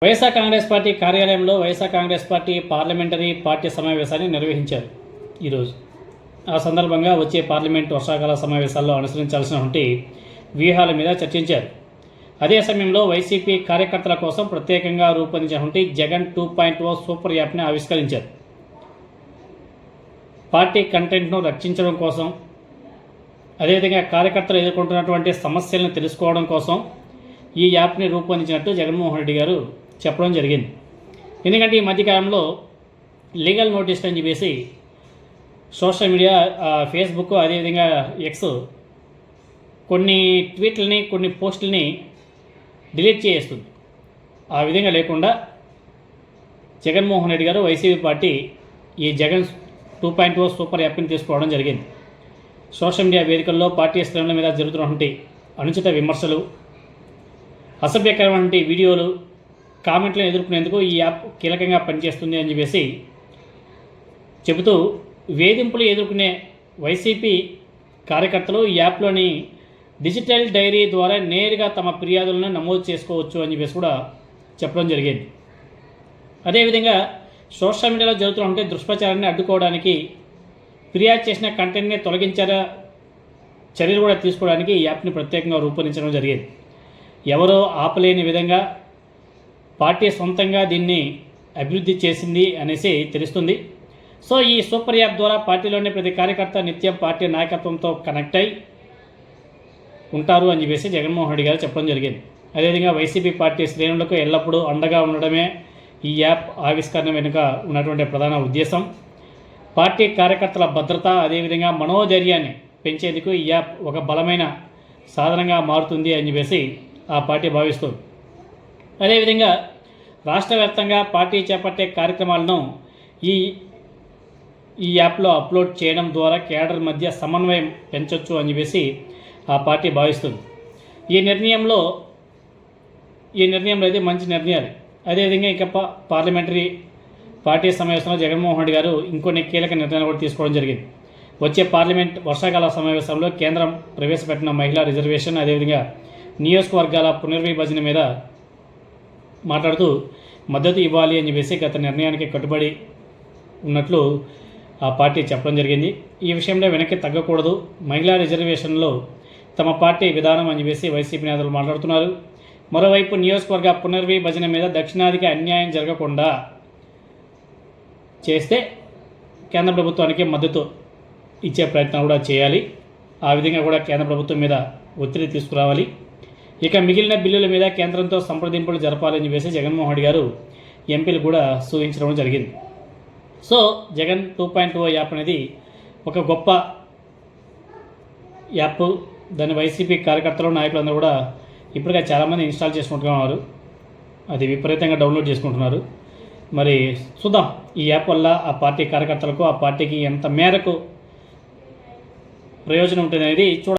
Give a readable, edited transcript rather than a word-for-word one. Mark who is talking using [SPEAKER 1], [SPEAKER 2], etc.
[SPEAKER 1] YSR Congress party కార్యాలయంలో YSR Congress party parliamentary party సమావేశాన్ని నిర్వహించారు ఈరోజు. ఆ సందర్భంగా వచ్చే పార్లమెంట్ వర్షాకాల సమావేశాల్లో అనుసరించాల్సినటువంటి వ్యూహాల మీద చర్చించారు. అదే సమయంలో వైసీపీ కార్యకర్తల కోసం ప్రత్యేకంగా రూపొందించినటువంటి జగన్ 2.0 సూపర్ యాప్ని ఆవిష్కరించారు. పార్టీ కంటెంట్ను రక్షించడం కోసం, అదేవిధంగా కార్యకర్తలు ఎదుర్కొంటున్నటువంటి సమస్యలను తెలుసుకోవడం కోసం ఈ యాప్ని రూపొందించినట్టు జగన్మోహన్ రెడ్డి గారు చెప్పడం జరిగింది. ఎందుకంటే ఈ మధ్యకాలంలో లీగల్ నోటీసులు అని చెప్పేసి సోషల్ మీడియా, ఫేస్బుక్, అదేవిధంగా ఎక్స్ కొన్ని ట్వీట్లని, కొన్ని పోస్టులని డిలీట్ చేస్తుంది. ఆ విధంగా లేకుండా జగన్మోహన్ రెడ్డి గారు వైసీపీ పార్టీ ఈ జగన్ 2.0 సూపర్ యాప్ని తీసుకోవడం జరిగింది. సోషల్ మీడియా వేదికల్లో పార్టీ శ్రేణుల మీద జరుగుతున్నటువంటి అనుచిత విమర్శలు, అసభ్యకరమైన వీడియోలు, కామెంట్లను ఎదుర్కొనేందుకు ఈ యాప్ కీలకంగా పనిచేస్తుంది అని చెప్పేసి చెబుతూ, వేధింపులు ఎదుర్కొనే వైసీపీ కార్యకర్తలు ఈ యాప్లోని డిజిటల్ డైరీ ద్వారా నేరుగా తమ ఫిర్యాదులను నమోదు చేసుకోవచ్చు అని చెప్పేసి కూడా చెప్పడం జరిగింది. అదేవిధంగా సోషల్ మీడియాలో జరుగుతున్న దుష్ప్రచారాన్ని అడ్డుకోవడానికి, ఫిర్యాదు చేసిన కంటెంట్ని తొలగించారా చర్యలు కూడా తీసుకోవడానికి ఈ యాప్ని ప్రత్యేకంగా రూపొందించడం జరిగింది. ఎవరో ఆపలేని విధంగా పార్టీ సొంతంగా దీన్ని అభివృద్ధి చేసింది అనేసి తెలుస్తుంది. సో ఈ సూపర్ యాప్ ద్వారా పార్టీలోని ప్రతి కార్యకర్త నిత్యం పార్టీ నాయకత్వంతో కనెక్ట్ అయి ఉంటారు అని చెప్పేసి జగన్మోహన్ రెడ్డి గారు చెప్పడం జరిగింది. అదేవిధంగా వైసీపీ పార్టీ శ్రేణులకు ఎల్లప్పుడూ అండగా ఉండడమే ఈ యాప్ ఆవిష్కరణ వెనుక ఉన్నటువంటి ప్రధాన ఉద్దేశం. పార్టీ కార్యకర్తల భద్రత, అదేవిధంగా మనోధైర్యాన్ని పెంచేందుకు ఈ యాప్ ఒక బలమైన సాధనంగా మారుతుంది అని చెప్పేసి ఆ పార్టీ భావిస్తుంది. అదేవిధంగా రాష్ట్ర వ్యాప్తంగా పార్టీ చేపట్టే కార్యక్రమాలను ఈ యాప్లో అప్లోడ్ చేయడం ద్వారా కేడర్ మధ్య సమన్వయం పెంచవచ్చు అని చెప్పేసి ఆ పార్టీ భావిస్తుంది. ఈ నిర్ణయంలో అయితే మంచి నిర్ణయాలు. అదేవిధంగా ఇక పార్లమెంటరీ పార్టీ సమావేశంలో జగన్మోహన్ రెడ్డి గారు ఇంకొన్ని కీలక నిర్ణయాలు కూడా తీసుకోవడం జరిగింది. వచ్చే పార్లమెంట్ వర్షాకాల సమావేశంలో కేంద్రం ప్రవేశపెట్టిన మహిళా రిజర్వేషన్, అదేవిధంగా నియోజకవర్గాల పునర్విభజన మీద మాట్లాడుతూ మద్దతు ఇవ్వాలి అని చెప్పేసి గత నిర్ణయానికి కట్టుబడి ఉన్నట్లు ఆ పార్టీ చెప్పడం జరిగింది. ఈ విషయంలో వెనక్కి తగ్గకూడదు, మహిళా రిజర్వేషన్లో తమ పార్టీ విధానం అని చెప్పేసి వైసీపీ నేతలు మాట్లాడుతున్నారు. మరోవైపు నియోజకవర్గ పునర్విభజన మీద దక్షిణాదికి అన్యాయం జరగకుండా చేస్తే కేంద్ర ప్రభుత్వానికి మద్దతు ఇచ్చే ప్రయత్నం కూడా చేయాలి. ఆ విధంగా కూడా కేంద్ర ప్రభుత్వం మీద ఒత్తిడి తీసుకురావాలి. ఇక మిగిలిన బిల్లుల మీద కేంద్రంతో సంప్రదింపులు జరపాలని చెప్పేసి జగన్మోహన్ రెడ్డి గారు ఎంపీలు కూడా సూచించడం జరిగింది. సో జగన్ 2.0 యాప్ అనేది ఒక గొప్ప యాప్. దాన్ని వైసీపీ కార్యకర్తలు, నాయకులందరూ కూడా ఇప్పటికే చాలామంది ఇన్స్టాల్ చేసుకుంటున్నారు. అది విపరీతంగా డౌన్లోడ్ చేసుకుంటున్నారు. మరి చూద్దాం ఈ యాప్ వల్ల ఆ పార్టీ కార్యకర్తలకు, ఆ పార్టీకి ఎంత మేరకు ప్రయోజనం ఉంటుంది అనేది